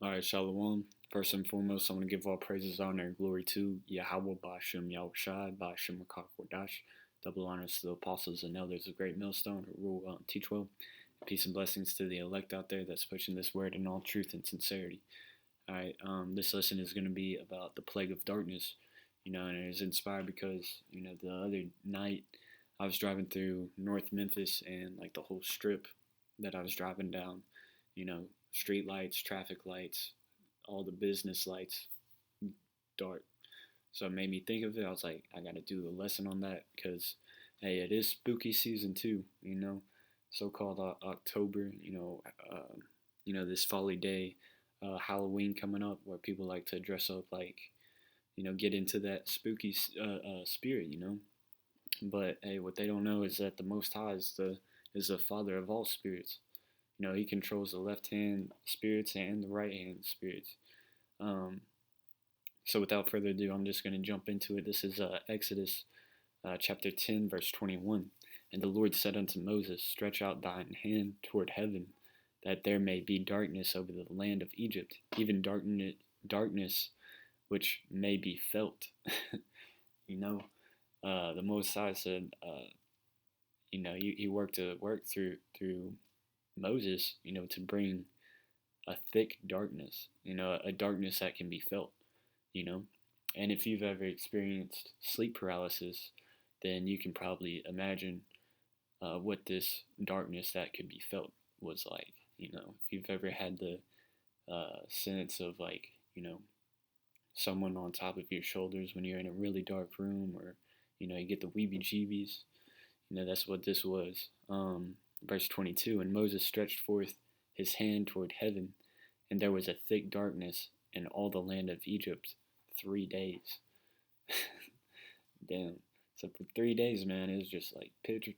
All right, Shalom. First and foremost, I want to give all praises, honor, and glory to Yahweh Bashem Yahushai, Bashem Kodash. Double honors to the apostles and elders of Great Millstone who rule well and teach well. Peace and blessings to the elect out there that's pushing this word in all truth and sincerity. All right, this lesson is going to be about the plague of darkness, and it is inspired because, the other night I was driving through North Memphis and like the whole strip that I was driving down, you know, street lights, traffic lights, all the business lights, dark. So it made me think of it. I was like, I got to do a lesson on that because, hey, it is spooky season too, so-called October, this folly day, Halloween coming up where people like to dress up like, get into that spooky spirit, But hey, what they don't know is that the Most High is the Father of all spirits. He controls the left hand spirits and the right hand spirits. Um, so without further ado, I'm just going to jump into it. This is Exodus chapter 10, verse 21. And the Lord said unto Moses, Stretch out thine hand toward heaven, that there may be darkness over the land of Egypt, even darkness which may be felt. you know, the Most High said, he worked through Moses, to bring a thick darkness, a darkness that can be felt, you know. And if you've ever experienced sleep paralysis, then you can probably imagine what this darkness that could be felt was like. If you've ever had the sense of like, someone on top of your shoulders when you're in a really dark room, or you get the weebie-jeebies. That's what this was. Verse 22, and Moses stretched forth his hand toward heaven, and there was a thick darkness in all the land of Egypt 3 days. Damn. So for 3 days, man, it was just like pitch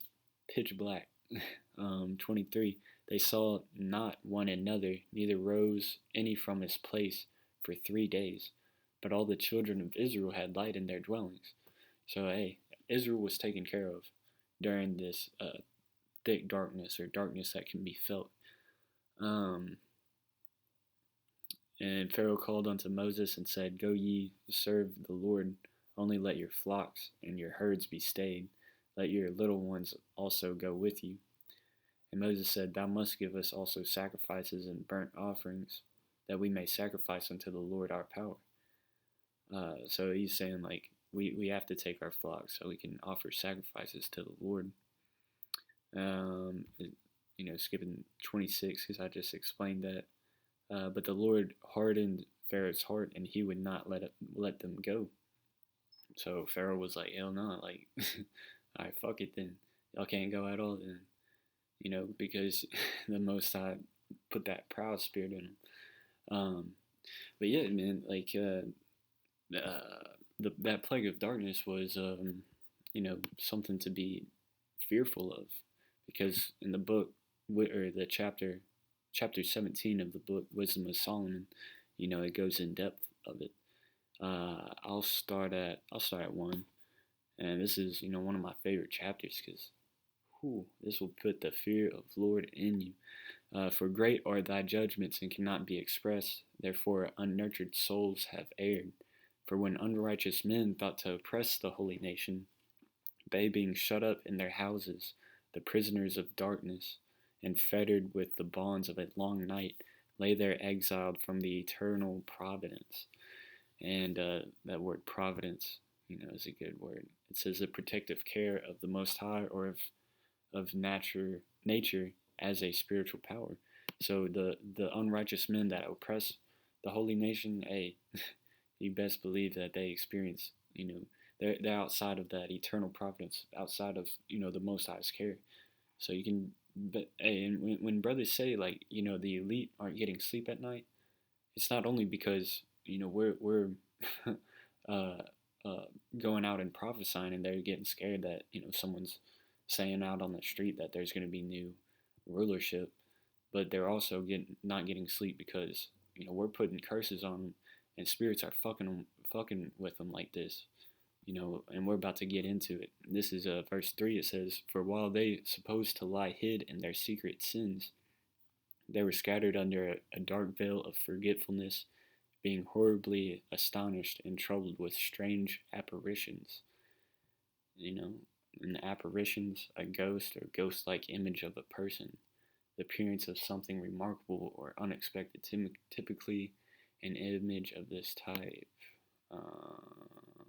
black. 23, they saw not one another, neither rose any from his place for 3 days. But all the children of Israel had light in their dwellings. So, hey, Israel was taken care of during this thick darkness, or darkness that can be felt. And Pharaoh called unto Moses and said, Go ye, serve the Lord, only let your flocks and your herds be stayed. Let your little ones also go with you. And Moses said, Thou must give us also sacrifices and burnt offerings, that we may sacrifice unto the Lord our power. So he's saying, like, we have to take our flocks so we can offer sacrifices to the Lord. Skipping 26 because I just explained that. But the Lord hardened Pharaoh's heart, and he would not let them go. So Pharaoh was like, hell no, like, all right, fuck it then. Y'all can't go at all then. Because the Most High put that proud spirit in him. But yeah, man, like, that plague of darkness was, something to be fearful of, because in the book, or the chapter 17 of the book Wisdom of Solomon, it goes in depth of it. I'll start at 1, and this is one of my favorite chapters because this will put the fear of Lord in you. For great are thy judgments and cannot be expressed. Therefore unnurtured souls have erred. For when unrighteous men thought to oppress the holy nation, they being shut up in their houses, the prisoners of darkness, and fettered with the bonds of a long night, lay there exiled from the eternal providence. And that word providence, is a good word. It says the protective care of the Most High, or of nature as a spiritual power. So the unrighteous men that oppress the holy nation, hey, you best believe that they experience, they're outside of that eternal providence, outside of, the Most High's care. So you can, but hey, and when brothers say, like, the elite aren't getting sleep at night, it's not only because, we're uh, going out and prophesying and they're getting scared that, someone's saying out on the street that there's going to be new rulership, but they're also not getting sleep because, we're putting curses on them, and spirits are fucking with them like this. And we're about to get into it. This is verse 3. It says, For while they supposed to lie hid in their secret sins, They were scattered under a dark veil of forgetfulness, being horribly astonished and troubled with strange apparitions. You know, an apparitions, a ghost or ghost-like image of a person, the appearance of something remarkable or unexpected, typically an image of this type. Um,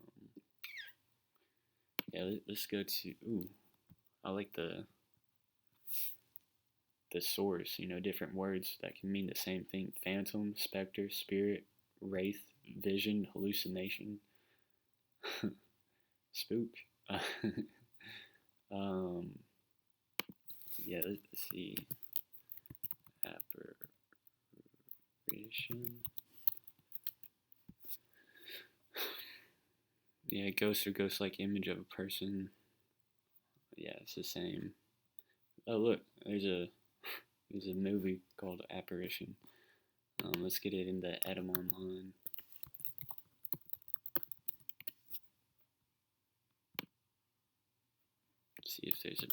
yeah, let's go to. Ooh, I like the source. Different words that can mean the same thing: phantom, specter, spirit, wraith, vision, hallucination, spook. um, yeah, let's see. Apparition. Yeah, ghost or ghost-like image of a person. Yeah, it's the same. Oh, look, there's a movie called Apparition. Let's get it in the etymon. See if there's a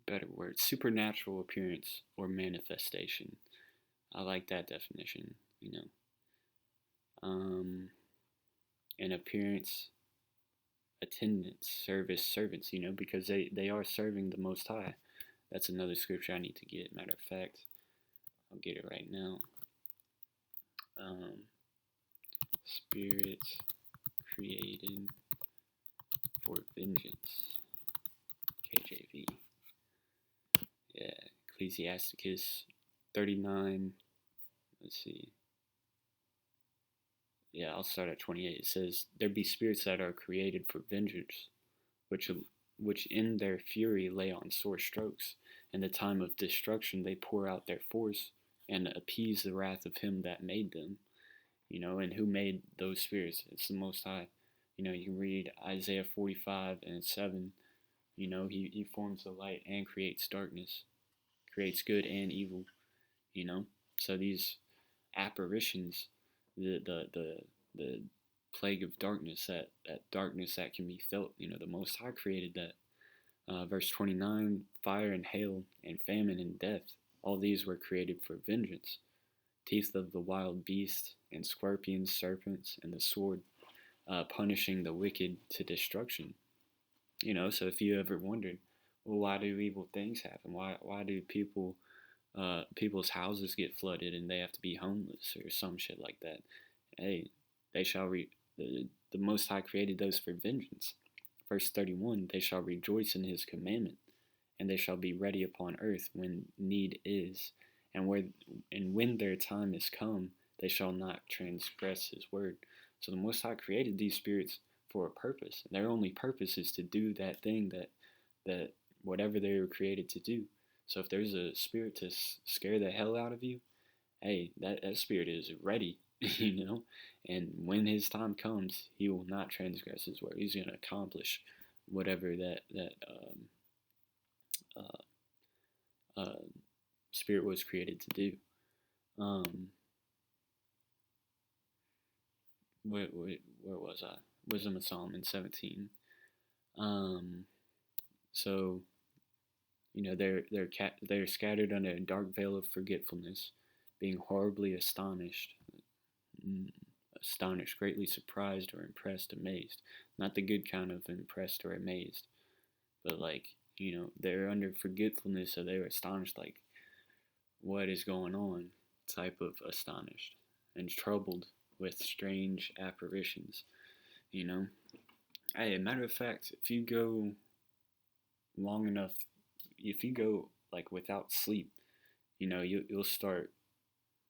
better word. Supernatural appearance or manifestation. I like that definition. An appearance, attendance, service, servants. Because they are serving the Most High. That's another scripture I need to get. Matter of fact, I'll get it right now. Spirit created for vengeance. KJV. Yeah, Ecclesiasticus 39. Let's see. Yeah, I'll start at 28. It says, "There be spirits that are created for vengeance, which in their fury lay on sore strokes. In the time of destruction they pour out their force and appease the wrath of him that made them." And who made those spirits? It's the Most High. You can read Isaiah 45 and 7. He forms the light and creates darkness, creates good and evil. So these apparitions, the plague of darkness, that darkness that can be felt, the Most High created that. Verse 29, fire and hail and famine and death, all these were created for vengeance. Teeth of the wild beast and scorpions, serpents, and the sword, punishing the wicked to destruction. So if you ever wondered, well, why do evil things happen? Why do people's houses get flooded and they have to be homeless or some shit like that? Hey, they shall the Most High created those for vengeance. Verse 31, they shall rejoice in his commandment, and they shall be ready upon earth when need is, and when their time is come, they shall not transgress his word. So the Most High created these spirits for a purpose. And their only purpose is to do that thing that whatever they were created to do. So if there's a spirit to scare the hell out of you, hey, that spirit is ready, and when his time comes, he will not transgress his word. He's going to accomplish whatever that uh, spirit was created to do. Where was I? Wisdom of Solomon 17. So they're scattered under a dark veil of forgetfulness, being horribly astonished, greatly surprised or impressed, amazed. Not the good kind of impressed or amazed, but they're under forgetfulness, so they're astonished, like, what is going on, type of astonished, and troubled with strange apparitions. Hey, matter of fact, if you go long enough, if you go without sleep, you'll start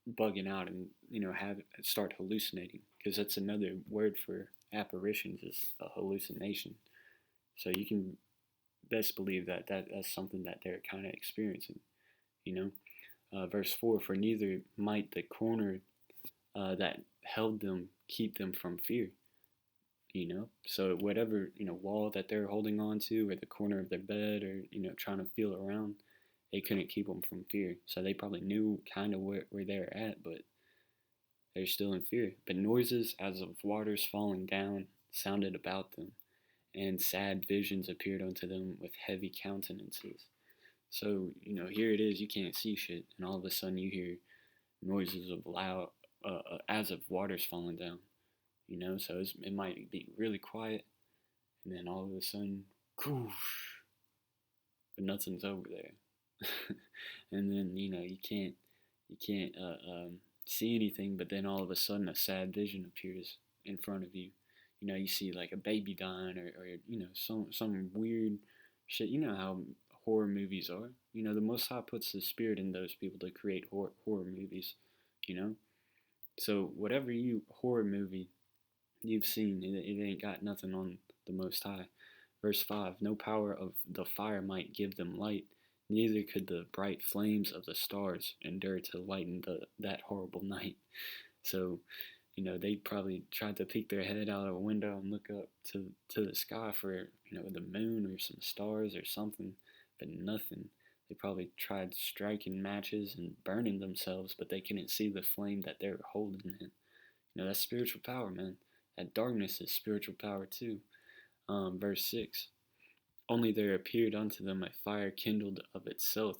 bugging out and start hallucinating, because that's another word for apparitions, is a hallucination. So you can best believe that's something that they're kind of experiencing. Verse 4, for neither might the corner that held them keep them from fear. So whatever wall that they're holding on to, or the corner of their bed, or trying to feel around, they couldn't keep them from fear. So they probably knew kind of where they're at, but they're still in fear. But noises as of waters falling down sounded about them, and sad visions appeared unto them with heavy countenances. So, here it is, you can't see shit, and all of a sudden you hear noises of loud, as if water's falling down, so it might be really quiet, and then all of a sudden, whoosh, but nothing's over there. And then, you can't see anything, but then all of a sudden a sad vision appears in front of you. You see like a baby dying, or some weird shit. You know how horror movies are. The Most High puts the spirit in those people to create horror movies. You know, so whatever horror movie you've seen, it ain't got nothing on the Most High. Verse 5, no power of the fire might give them light, neither could the bright flames of the stars endure to lighten that horrible night. So, they probably tried to peek their head out of a window and look up to the sky for, the moon or some stars or something, but nothing. They probably tried striking matches and burning themselves, but they couldn't see the flame that they were holding in. That's spiritual power, man. That darkness is spiritual power too. Verse 6, only there appeared unto them a fire kindled of itself,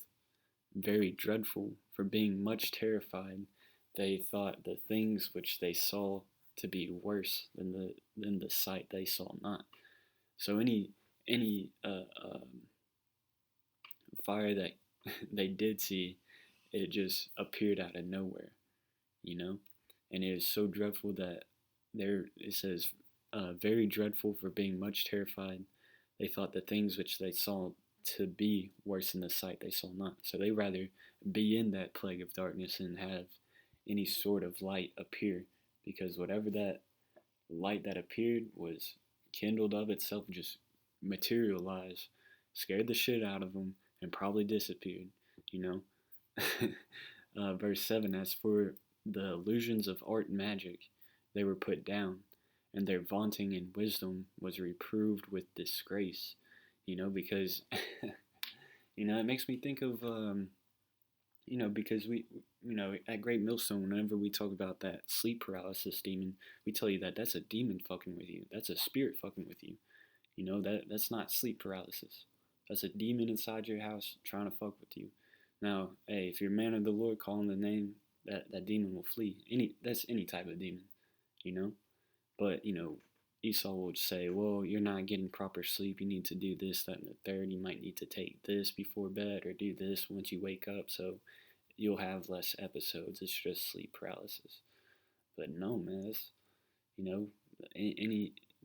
very dreadful, for being much terrified, they thought the things which they saw to be worse than the sight they saw not. So any fire that they did see, it just appeared out of nowhere, and it is so dreadful that there it says, very dreadful, for being much terrified, they thought the things which they saw to be worse than the sight they saw not. So they rather be in that plague of darkness and have any sort of light appear, because whatever that light that appeared was kindled of itself, just materialized, scared the shit out of them, and probably disappeared, you know. Verse 7, as for the illusions of art and magic, they were put down, and their vaunting in wisdom was reproved with disgrace, because, it makes me think of, because we, at Great Millstone, whenever we talk about that sleep paralysis demon, we tell you that that's a demon fucking with you. That's a spirit fucking with you. That's not sleep paralysis. That's a demon inside your house trying to fuck with you. Now, hey, if you're a man of the Lord, calling the name, that demon will flee. That's any type of demon, But, Esau would say, well, you're not getting proper sleep. You need to do this, that, and the third. You might need to take this before bed or do this once you wake up, so you'll have less episodes. It's just sleep paralysis. But no, man, that's,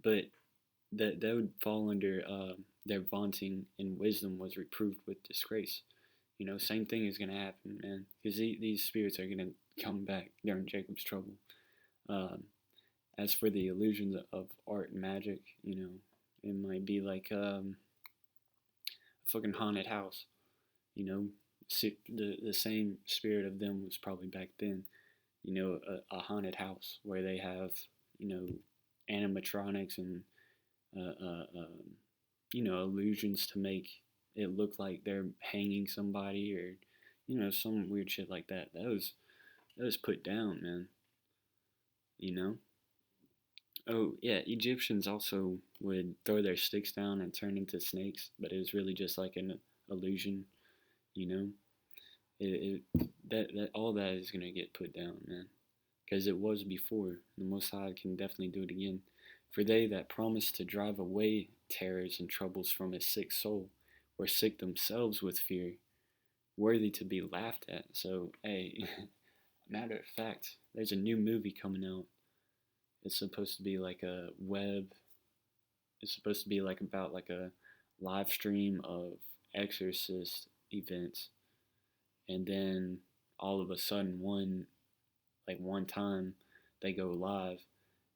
but that would fall under their vaunting in wisdom was reproved with disgrace. Same thing is going to happen, man, because these spirits are going to come back during Jacob's trouble. As for the illusions of art and magic, it might be like a fucking haunted house. The same spirit of them was probably back then. A haunted house where they have, animatronics and, illusions to make it look like they're hanging somebody, or, some weird shit like that. That was put down, man. Oh, yeah, Egyptians also would throw their sticks down and turn into snakes, but it was really just like an illusion, you know? That all that is going to get put down, man. Because it was before. The Most High can definitely do it again. For they that promised to drive away terrors and troubles from a sick soul were sick themselves with fear, worthy to be laughed at. So, hey, matter of fact, there's a new movie coming out. It's supposed to be like a it's supposed to be like about like a live stream of exorcist events. And then all of a sudden one time they go live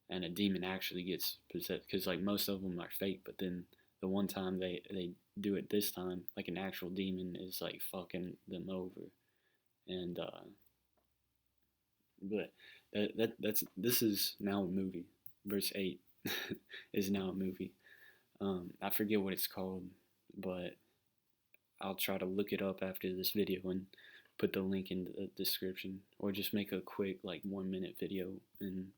and a demon actually gets possessed, because like most of them are fake, but then the one time they do it this time, like an actual demon is like fucking them over. And but this is now a movie. Verse 8 is now a movie. I forget what it's called, but I'll try to look it up after this video and put the link in the description, or just make a quick like 1 minute video and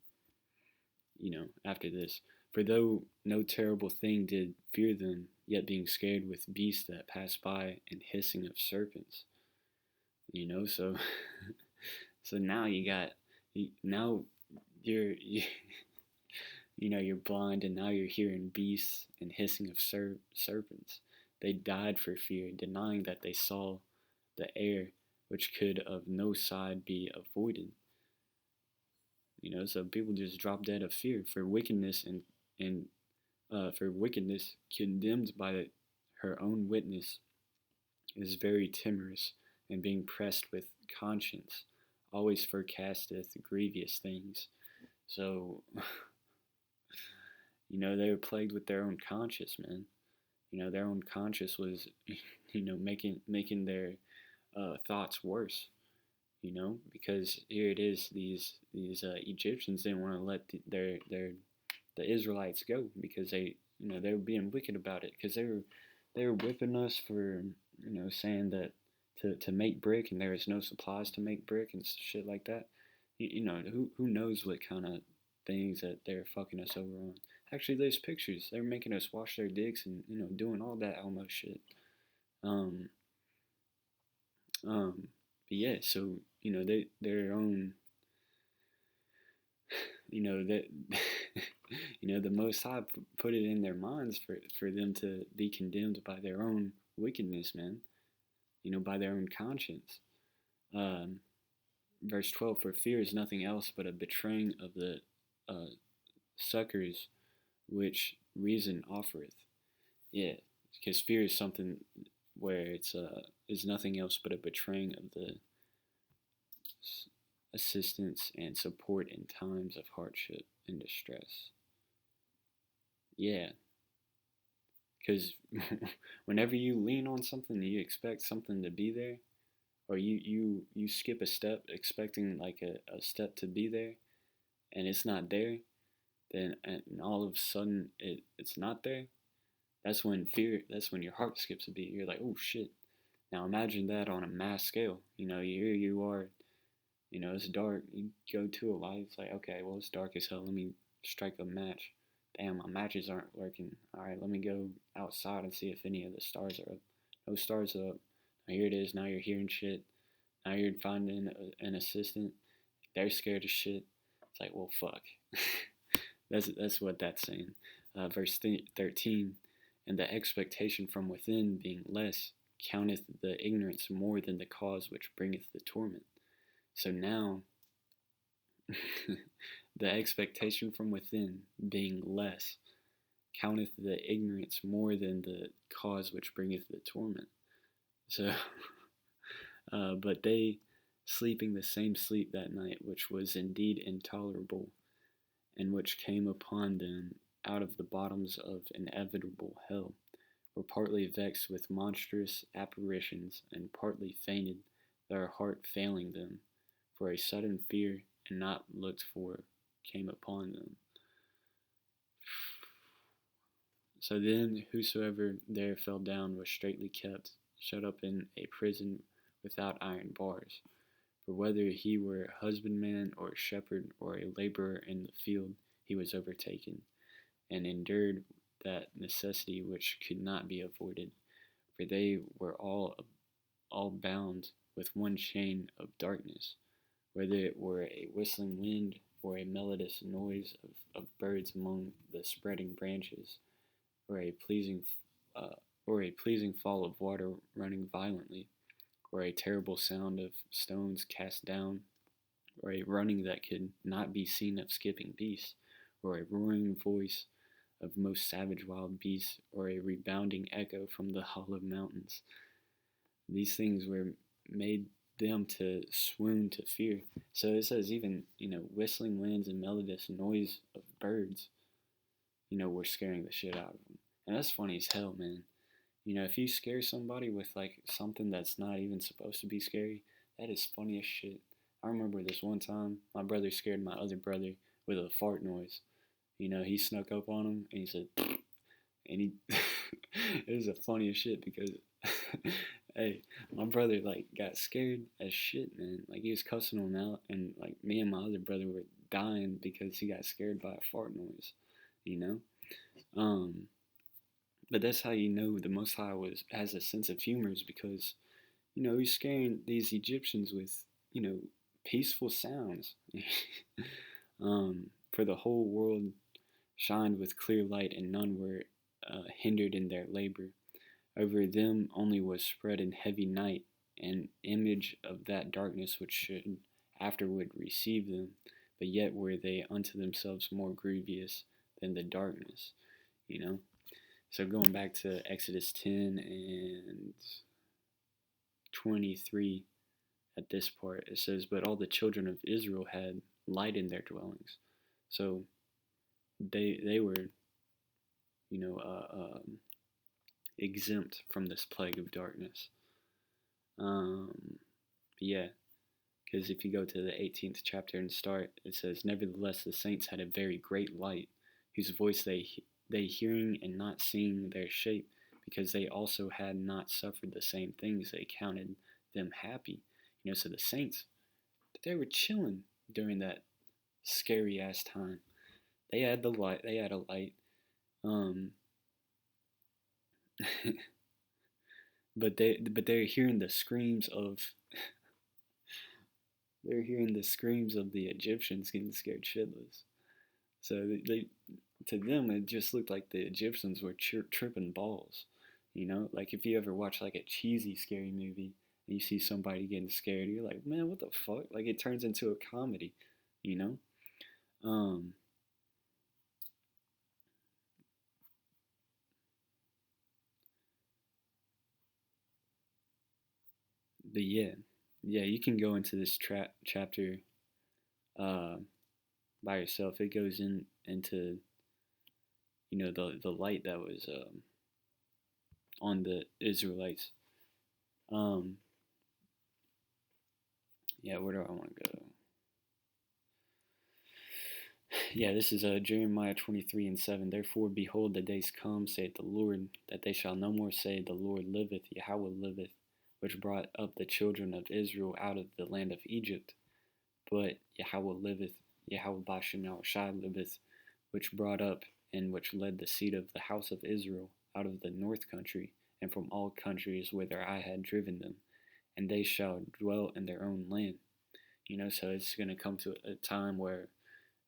after this. For though no terrible thing did fear them, yet being scared with beasts that pass by and hissing of serpents. So so now now you're you're blind, and now you're hearing beasts and hissing of serpents. They died for fear, denying that they saw the air, which could of no side be avoided. So people just drop dead of fear for wickedness, and for wickedness condemned by her own witness is very timorous, and being pressed with conscience always forecasteth grievous things. So they were plagued with their own conscience, man. Their own conscience was, making their thoughts worse. Because here it is, these Egyptians didn't want to let the Israelites go, because they were being wicked about it, because they were whipping us for saying that to make brick, and there was no supplies to make brick and shit like that. Who knows what kind of things that they're fucking us over on. Actually, there's pictures. They're making us wash their dicks and doing all that almost shit. Um, but yeah, so they their own that the Most High put it in their minds for them to be condemned by their own wickedness, man. By their own conscience. Um, Verse 12: For fear is nothing else but a betraying of the succors which reason offereth. Yeah, because fear is something where it's is nothing else but a betraying of the assistance and support in times of hardship and distress. Yeah, because whenever you lean on something, you expect something to be there, or you skip a step expecting like a step to be there, and it's not there, then and all of a sudden it's not there. That's when your heart skips a beat. You're like, oh shit. Now imagine that on a mass scale. Here you are, it's dark. You go to a light, it's like, okay, well, it's dark as hell. Let me strike a match. Damn, my matches aren't working. Alright, let me go outside and see if any of the stars are up. No stars are up. Now here it is. Now you're hearing shit. Now you're finding an assistant. They're scared of shit. It's like, well, fuck. That's what that's saying. Verse 13, and the expectation from within being less, counteth the ignorance more than the cause which bringeth the torment. So now, the expectation from within being less, counteth the ignorance more than the cause which bringeth the torment. So, but they, sleeping the same sleep that night, which was indeed intolerable, and which came upon them out of the bottoms of inevitable hell, were partly vexed with monstrous apparitions, and partly fainted, their heart failing them, for a sudden fear and not looked for came upon them. So then whosoever there fell down was straitly kept, shut up in a prison without iron bars. For whether he were a husbandman or a shepherd or a laborer in the field, he was overtaken, and endured that necessity which could not be avoided. For they were all bound with one chain of darkness, whether it were a whistling wind or a melodious noise of birds among the spreading branches, or a pleasing fall of water running violently, or a terrible sound of stones cast down, or a running that could not be seen of skipping beasts, or a roaring voice of most savage wild beasts, or a rebounding echo from the hollow mountains. These things were made them to swoon to fear. So it says even, whistling winds and melodious noise of birds, were scaring the shit out of them. And that's funny as hell, man. If you scare somebody with like something that's not even supposed to be scary, that is funny as shit. I remember this one time, my brother scared my other brother with a fart noise. He snuck up on him and he said, and he, it was the funniest shit because, hey, my brother like got scared as shit, man. Like he was cussing him out, and like me and my other brother were dying because he got scared by a fart noise. you know. Um, but that's how you know the Most High has a sense of humor, is because he's scaring these Egyptians with peaceful sounds. For the whole world shined with clear light, and none were hindered in their labor. Over them only was spread in heavy night an image of that darkness which should afterward receive them, but yet were they unto themselves more grievous than the darkness, you know? So going back to Exodus 10 and 23 at this part, it says, but all the children of Israel had light in their dwellings. So they were, you know, exempt from this plague of darkness. Yeah, because if you go to the 18th chapter and start, it says, nevertheless the saints had a very great light, whose voice they hearing and not seeing their shape, because they also had not suffered the same things, they counted them happy. So the saints, they were chilling during that scary ass time. They had the light. They had a light. Um, but they're hearing the screams of the Egyptians getting scared shitless. So they to them it just looked like the Egyptians were tripping balls. Like if you ever watch like a cheesy scary movie and you see somebody getting scared, you're like, man, what the fuck? Like it turns into a comedy, you know. Um, but yeah, you can go into this chapter uh, by yourself. It goes into the light that was on the Israelites. Um, yeah, where do I want to go? Yeah, this is Jeremiah 23 and 7. Therefore, behold, the days come, saith the Lord, that they shall no more say, the Lord liveth, Yahweh liveth, which brought up the children of Israel out of the land of Egypt. But Yahweh liveth, Yahweh Bashem Yahushai liveth, which brought up and which led the seed of the house of Israel out of the north country, and from all countries whither I had driven them, and they shall dwell in their own land. So it's going to come to a time where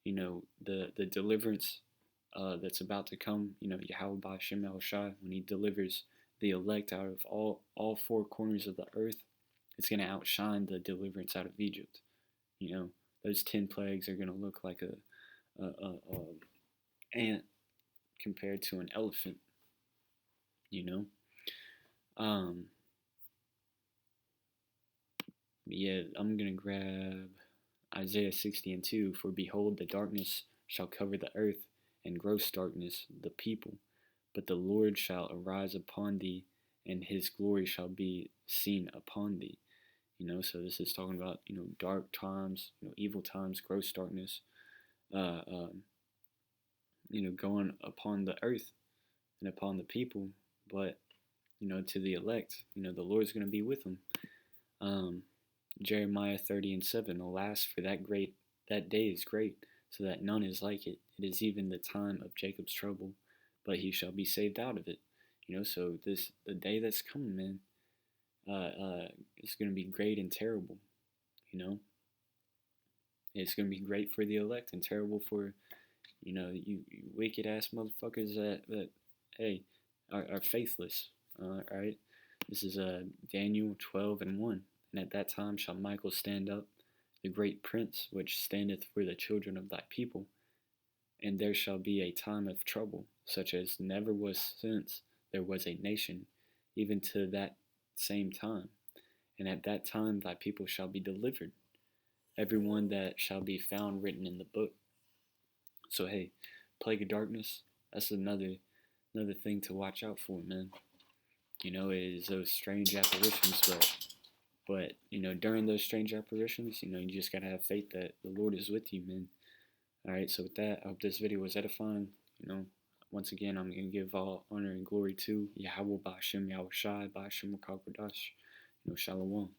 the deliverance that's about to come, Yahweh Bashem Yahushai, when he delivers the elect out of all four corners of the earth, it's going to outshine the deliverance out of Egypt. Those 10 plagues are going to look like a ant compared to an elephant. you know. Um, yeah, I'm gonna grab Isaiah 60 and 2. For behold, the darkness shall cover the earth, and gross darkness the people. But the Lord shall arise upon thee, and his glory shall be seen upon thee. So this is talking about, dark times, evil times, gross darkness, uh, um, going upon the earth and upon the people. But, to the elect, the Lord's going to be with them. Um, Jeremiah 30 and 7. Alas, for that day is great, so that none is like it. It is even the time of Jacob's trouble, but he shall be saved out of it. So the day that's coming, man, it's gonna be great and terrible. You know, it's gonna be great for the elect and terrible for you wicked ass motherfuckers that hey are faithless. All right, this is Daniel 12 and 1. And at that time shall Michael stand up, the great prince, which standeth for the children of thy people. And there shall be a time of trouble, such as never was since there was a nation, even to that same time. And at that time thy people shall be delivered, every one that shall be found written in the book. So hey, plague of darkness, that's another thing to watch out for, man. It is those strange apparitions, but during those strange apparitions, you just gotta have faith that the Lord is with you, man. All right. So with that, I hope this video was edifying. Once again, I'm gonna give all honor and glory to Yahweh Ba'Shem Yahushai Ba'Shem Makakodash. Shalom.